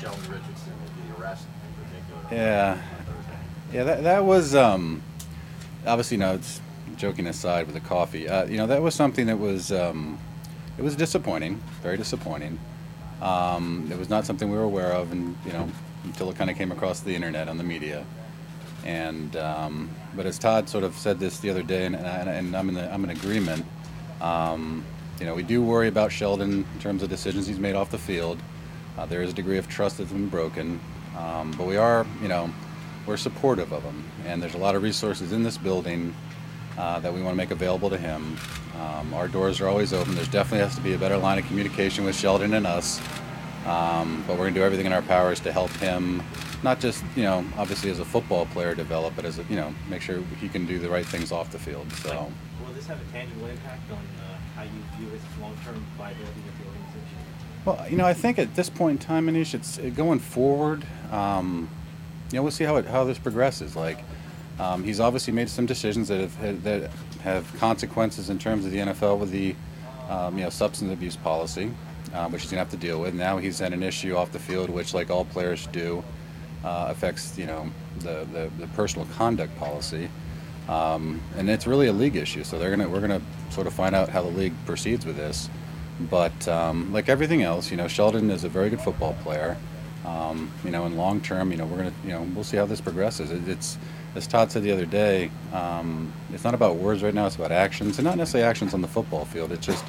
Sheldon Richardson and the arrest in particular. Yeah, that was obviously, it's joking aside with the coffee. That was something that was it was disappointing, very disappointing. It was not something we were aware of, and until it kind of came across the internet on the media. And but as Todd sort of said this the other day, and I'm in agreement. We do worry about Sheldon in terms of decisions he's made off the field. There is a degree of trust that's been broken, but we're supportive of him, and there's a lot of resources in this building that we want to make available to him. Our doors are always open. There's definitely has to be a better line of communication with Sheldon and us, but we're going to do everything in our powers to help him, not just obviously as a football player develop, but as make sure he can do the right things off the field. So. Will this have a tangible impact on how you view his long-term viability with the organization? Well, I think at this point in time, Manish, it's going forward. We'll see how this progresses. Like, he's obviously made some decisions that have consequences in terms of the NFL with the substance abuse policy, which he's gonna have to deal with. Now he's had an issue off the field, which, like all players do, affects the personal conduct policy. And it's really a league issue, so we're gonna sort of find out how the league proceeds with this. But like everything else, Sheldon is a very good football player. In long term, we'll see how this progresses. It's as Todd said the other day, it's not about words right now; it's about actions, and not necessarily actions on the football field. It's just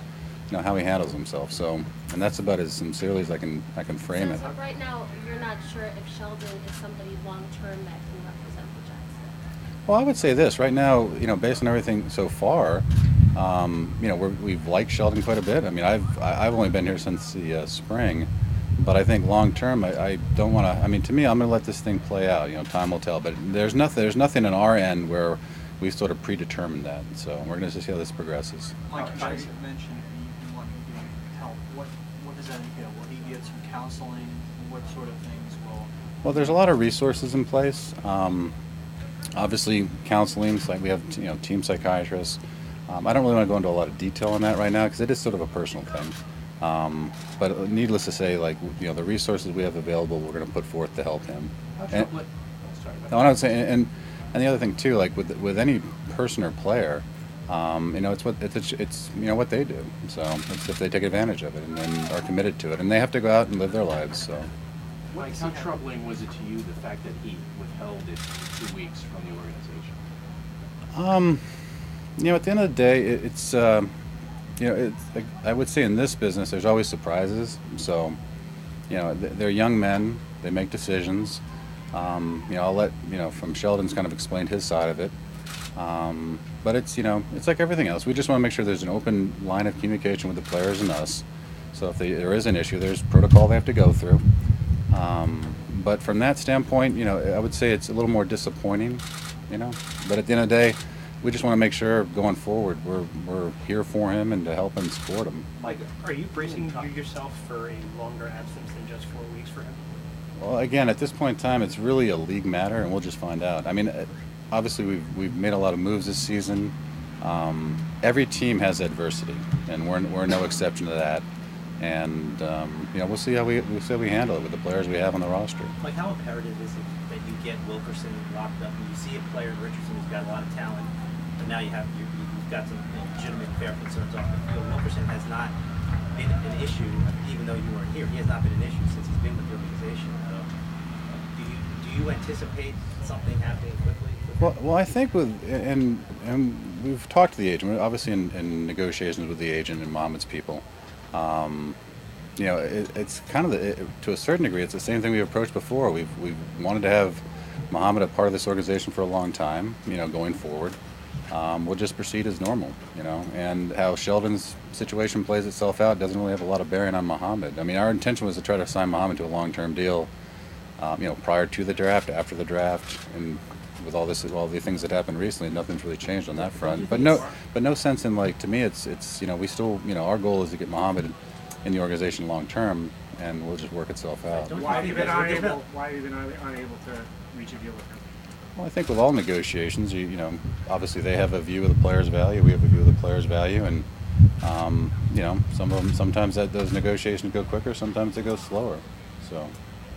how he handles himself. So, and that's about as sincerely as I can frame it. So right now, you're not sure if Sheldon is somebody long term that can represent the Jets. Well, I would say this right now. Based on everything so far, we've liked Sheldon quite a bit. I mean, I've only been here since the spring, but I think long term, I don't want to. I mean, to me, I'm going to let this thing play out. Time will tell. But there's nothing on our end where we sort of predetermined that. So we're going to see how this progresses. Mike, you mentioned you want him to get help. What does that entail? Will he get some counseling? What sort of things will? Well, there's a lot of resources in place. Obviously, counseling. Like we have team psychiatrists. I don't really want to go into a lot of detail on that right now because it is sort of a personal thing. But needless to say, like the resources we have available, we're going to put forth to help him. And I would say, and the other thing too, like with any person or player, it's what they do. So it's if they take advantage of it and are committed to it, and they have to go out and live their lives. So. Mike, how troubling was it to you the fact that he withheld it 2 weeks from the organization? At the end of the day, it's I would say in this business, there's always surprises. So, they're young men. They make decisions. I'll let from Sheldon's kind of explained his side of it. But it's like everything else. We just want to make sure there's an open line of communication with the players and us. So if there is an issue, there's protocol they have to go through. But from that standpoint, I would say it's a little more disappointing. But at the end of the day, we just want to make sure going forward we're here for him and to help and support him. Mike, are you bracing yourself for a longer absence than just 4 weeks for him? Well, again, at this point in time, it's really a league matter, and we'll just find out. I mean, obviously we've made a lot of moves this season. Every team has adversity, and we're no exception to that. And we'll see how we handle it with the players we have on the roster. Like, how imperative is it that you get Wilkerson locked up? And you see a player in Richardson who's got a lot of talent, but now you've got some legitimate fair concerns off the field. Wilkerson has not been an issue, even though you weren't here. He has not been an issue since he's been with the organization. Do you anticipate something happening quickly? Well, I think and we've talked to the agent. We're obviously in negotiations with the agent and Mohammed's people. It's kind of to a certain degree, it's the same thing we've approached before. We've wanted to have Mohammed a part of this organization for a long time. Going forward, we'll just proceed as normal. And how Sheldon's situation plays itself out doesn't really have a lot of bearing on Mohammed. I mean, our intention was to try to sign Mohammed to a long-term deal. Prior to the draft, after the draft, and with all the things that happened recently, nothing's really changed on that front. But no sense in, like, to me, it's we still, our goal is to get Mohammed in the organization long term, and we'll just work itself out. Why have you been unable to reach a deal with him? Well, I think with all negotiations, obviously they have a view of the player's value, we have a view of the player's value, and some of them, sometimes those negotiations go quicker, sometimes they go slower. So.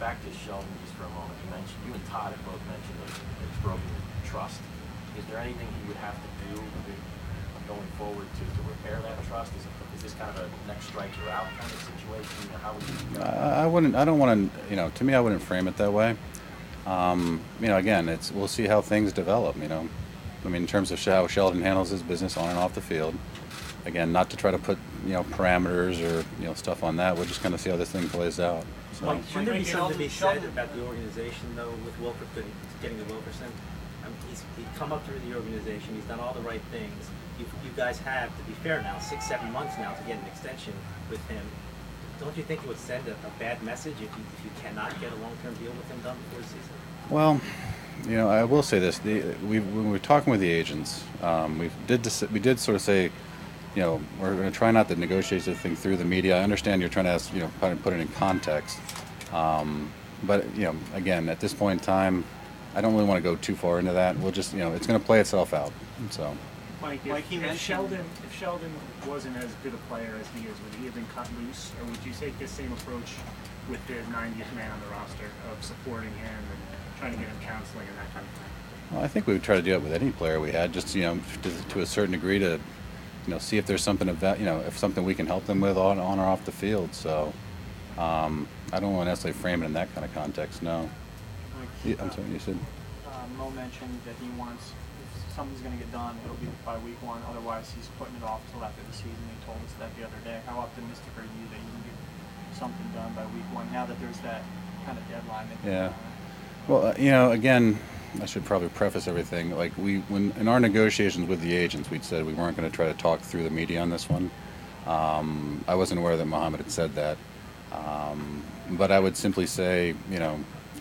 back to Sheldon just for a moment. You and Todd have both mentioned that it's broken trust. Is there anything he would have to do going forward to repair that trust? Is this kind of a next strike you're out kind of situation? Or how would you? I wouldn't. I don't want to. To me, I wouldn't frame it that way. Again, we'll see how things develop. I mean, in terms of how Sheldon handles his business on and off the field. Again, not to try to put parameters or stuff on that. We'll just kind of see how this thing plays out. So. Mike, shouldn't there be something to be said about the organization, though, with Wilkerson, getting to Wilkerson? He's come up through the organization. He's done all the right things. You guys have, to be fair now, 6-7 months now to get an extension with him. Don't you think it would send a bad message if you cannot get a long-term deal with him done before the season? Well, I will say this: when we were talking with the agents, we did sort of say, we're going to try not to negotiate the thing through the media. I understand you're trying to ask, put it in context, but again, at this point in time, I don't really want to go too far into that. We'll just, it's going to play itself out. So. Mike, if Sheldon wasn't as good a player as he is, would he have been cut loose, or would you take this same approach with the 90th man on the roster of supporting him and trying to get him counseling and that kind of thing? Well, I think we would try to do it with any player we had, just to a certain degree to, see if there's something about, if something we can help them with on or off the field. So, I don't want to necessarily frame it in that kind of context. No. I'm sorry, you said. Mo mentioned that he wants. Something's going to get done, it'll be by week 1. Otherwise, he's putting it off till after the season. He told us that the other day. How optimistic are you that you can get something done by week 1? Now that there's that kind of deadline. Yeah. Well, again, I should probably preface everything. Like when in our negotiations with the agents, we'd said we weren't going to try to talk through the media on this one. I wasn't aware that Muhammad had said that, but I would simply say,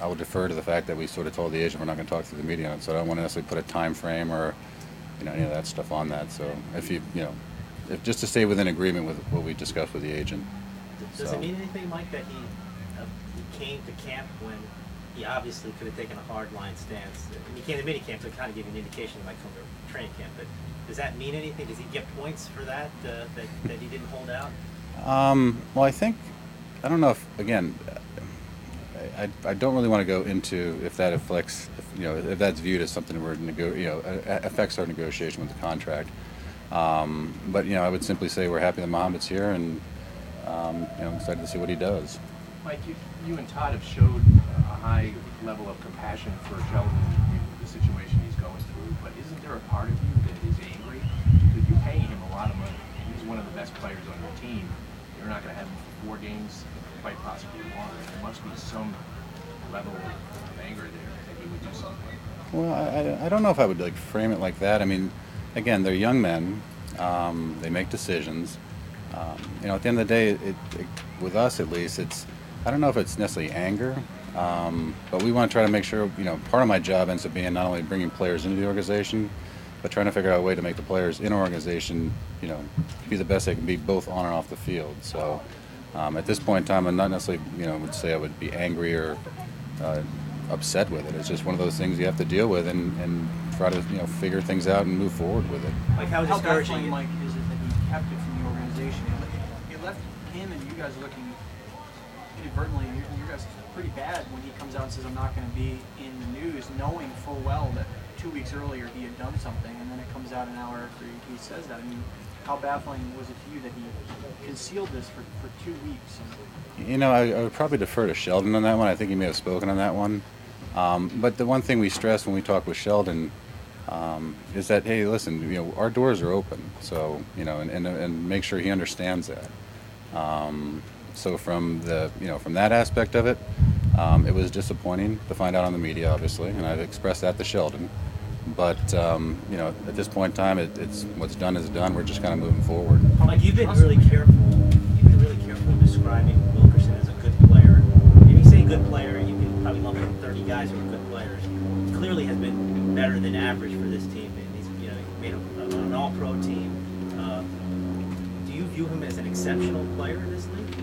I would defer to the fact that we sort of told the agent we're not going to talk through the media on it, so I don't want to necessarily put a time frame or, any of that stuff on that. So if if just to stay within agreement with what we discussed with the agent. Does it mean anything, Mike, that he came to camp when he obviously could have taken a hard line stance? He came to mini camp, so it kind of gave you an indication he might come to training camp. But does that mean anything? Does he get points for that that he didn't hold out? Well, I don't know if, again, I don't really want to go into if that affects, if that's viewed as something where affects our negotiation with the contract. But I would simply say we're happy that Mohammed's here, and I'm excited to see what he does. Mike, you and Todd have showed a high level of compassion for Sheldon in the situation he's going through. But isn't there a part of you that is angry? Because you pay him a lot of money. He's one of the best players on your team. You're not going to have him for 4 games, quite possibly 1. There must be some level of anger there that he would do something. Well, I don't know if I would frame it like that. I mean, again, they're young men. They make decisions. At the end of the day, with us at least, I don't know if it's necessarily anger, but we want to try to make sure, part of my job ends up being not only bringing players into the organization, but trying to figure out a way to make the players in our organization, be the best they can be both on and off the field. So at this point in time, I'm not necessarily, would say I would be angry or upset with it. It's just one of those things you have to deal with and try to, figure things out and move forward with it. Like how discouraging, Mike, is it that he kept it from the organization? He left him and you guys looking inadvertently, and you guys pretty bad when he comes out and says, I'm not going to be in the news, knowing full well that 2 weeks earlier he had done something, and then it comes out an hour after he says that. I mean, how baffling was it to you that he concealed this for 2 weeks? I would probably defer to Sheldon on that one. I think he may have spoken on that one. But the one thing we stress when we talk with Sheldon is that, hey, listen, our doors are open. So, and make sure he understands that. So from that aspect of it, it was disappointing to find out on the media, obviously, and I've expressed that to Sheldon. But at this point in time, it's what's done is done. We're just kind of moving forward. Like you've been really careful. Describing Wilkerson as a good player. If you say good player, you can probably lump in 30 guys who are good players. He clearly has been better than average for this team, and he's made an all-pro team. Do you view him as an exceptional player in this league?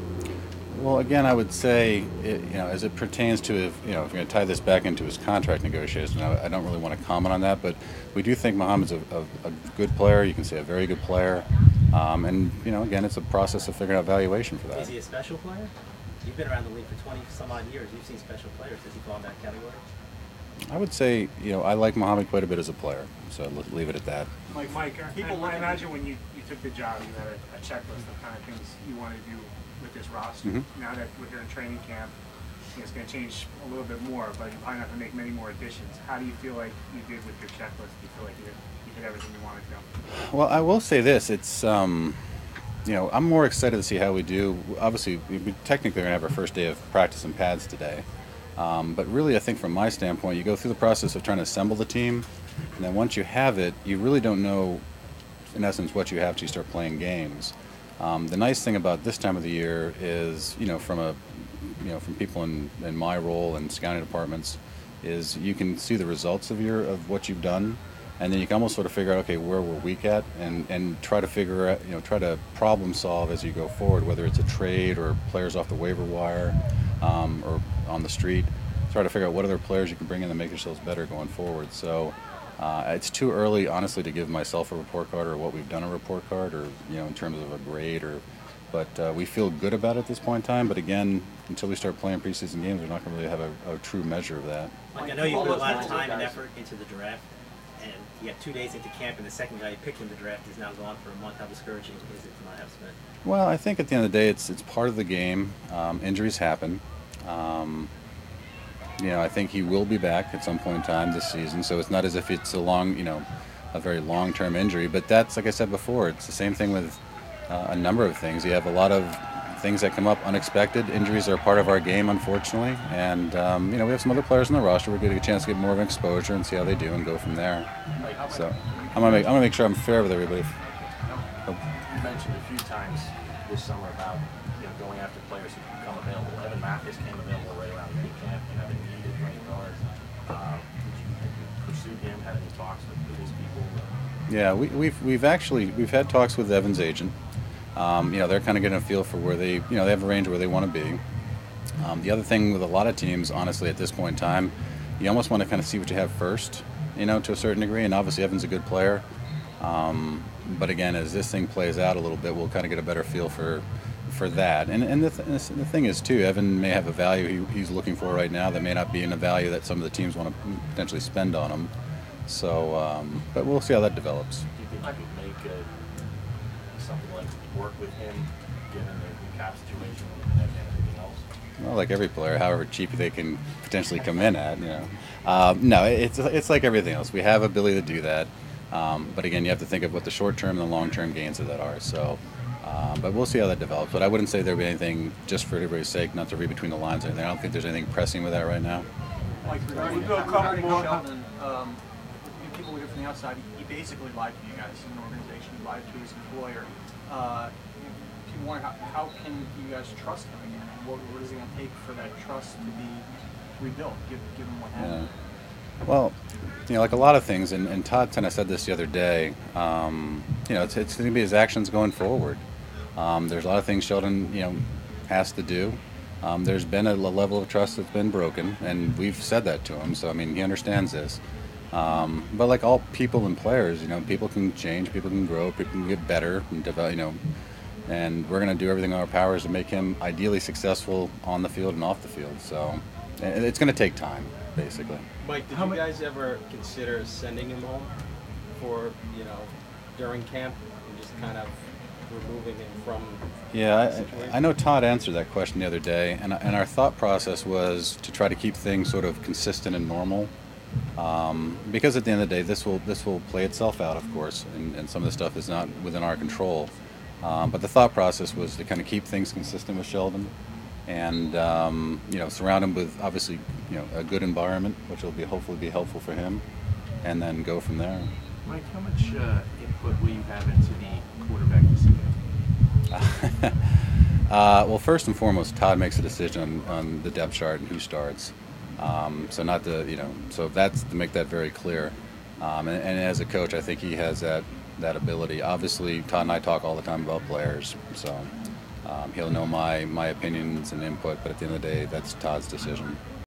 Well, again, I would say, as it pertains to, if you're going to tie this back into his contract negotiation, I don't really want to comment on that, but we do think Muhammad's a good player. You can say a very good player. And, again, it's a process of figuring out valuation for that. Is he a special player? You've been around the league for 20 some odd years. You've seen special players. Does he fall in that category? I would say, I like Mohamed quite a bit as a player, so let's leave it at that. Mike, I imagine when you took the job, you had a checklist of kind of things you wanted to do with this roster. Mm-hmm. Now that we're here in training camp, it's going to change a little bit more, but you're probably not going to make many more additions. How do you feel like you did with your checklist? Do you feel like you did everything you wanted to? Well, I will say this: it's I'm more excited to see how we do. Obviously, we technically are going to have our first day of practice in pads today. But really, I think from my standpoint, you go through the process of trying to assemble the team, and then once you have it, you really don't know, in essence, what you have till you start playing games. The nice thing about this time of the year is, from people in my role and scouting departments, is you can see the results of what you've done, and then you can almost sort of figure out, okay, where we're weak at, and try to figure out, try to problem solve as you go forward, whether it's a trade or players off the waiver wire, or on the street. Try to figure out what other players you can bring in to make yourselves better going forward. So it's too early, honestly, to give myself a report card or what we've done a report card, or in terms of a grade, but we feel good about it at this point in time. But again, until we start playing preseason games, we're not going to really have a true measure of that. Like, I know you put a lot of time and effort into the draft, and you got 2 days into camp, and the second guy you picked in the draft is now gone for a month. How discouraging is it to not have spent? Well, I think at the end of the day, it's part of the game. Injuries happen. I think he will be back at some point in time this season, so it's not as if it's a very long-term injury. But that's, like I said before, it's the same thing with a number of things. You have a lot of things that come up unexpected. Injuries are a part of our game, unfortunately, and we have some other players on the roster. We're getting a chance to get more of an exposure and see how they do and go from there. So I'm gonna make sure I'm fair with everybody. You mentioned a few times this summer about going after players who become available. Evan Mathis came available right around mini camp. You haven't needed point guards. Have you pursued him? Had any talks with his people? Yeah, we've had talks with Evan's agent. They're kind of getting a feel for where they have a range where they want to be. The other thing with a lot of teams, honestly, at this point in time, you almost want to kind of see what you have first, to a certain degree. And obviously, Evan's a good player. But again, as this thing plays out a little bit, we'll kind of get a better feel for that. And the thing is, too, Evan may have a value he's looking for right now that may not be in a value that some of the teams want to potentially spend on him. So, but we'll see how that develops. Do you think you could make something like work with him, given the cap situation and everything else? Well, like every player, however cheap they can potentially come in at, No, it's like everything else. We have ability to do that. But again, you have to think of what the short-term and the long-term gains of that are. So, but we'll see how that develops. But I wouldn't say there'd be anything, just for everybody's sake, not to read between the lines or anything. I don't think there's anything pressing with that right now. Like regarding Sheldon, people look at it from the outside. He basically lied to you guys as an organization. He lied to his employer. People wonder how can you guys trust him again? What is it going to take for that trust to be rebuilt, given what happened? Yeah. Well, like a lot of things, and Todd kind of said this the other day, it's going to be his actions going forward. There's a lot of things Sheldon, has to do. There's been a level of trust that's been broken, and we've said that to him, so, he understands this. But like all people and players, people can change, people can grow, people can get better, and develop, and we're going to do everything in our powers to make him ideally successful on the field and off the field. So it's going to take time, basically. Mike, did you guys ever consider sending him home for, during camp and just kind of removing him from the situation? I know Todd answered that question the other day, and our thought process was to try to keep things sort of consistent and normal, because at the end of the day, this will play itself out, of course, and some of the stuff is not within our control. But the thought process was to kind of keep things consistent with Sheldon, and surround him with obviously a good environment, which will hopefully be helpful for him, and then go from there. Mike, how much input will you have into the quarterback decision? Well, first and foremost, Todd makes a decision on the depth chart and who starts. So that's to make that very clear. And as a coach, I think he has that ability. Obviously, Todd and I talk all the time about players, so he'll know my opinions and input. But at the end of the day, that's Todd's decision.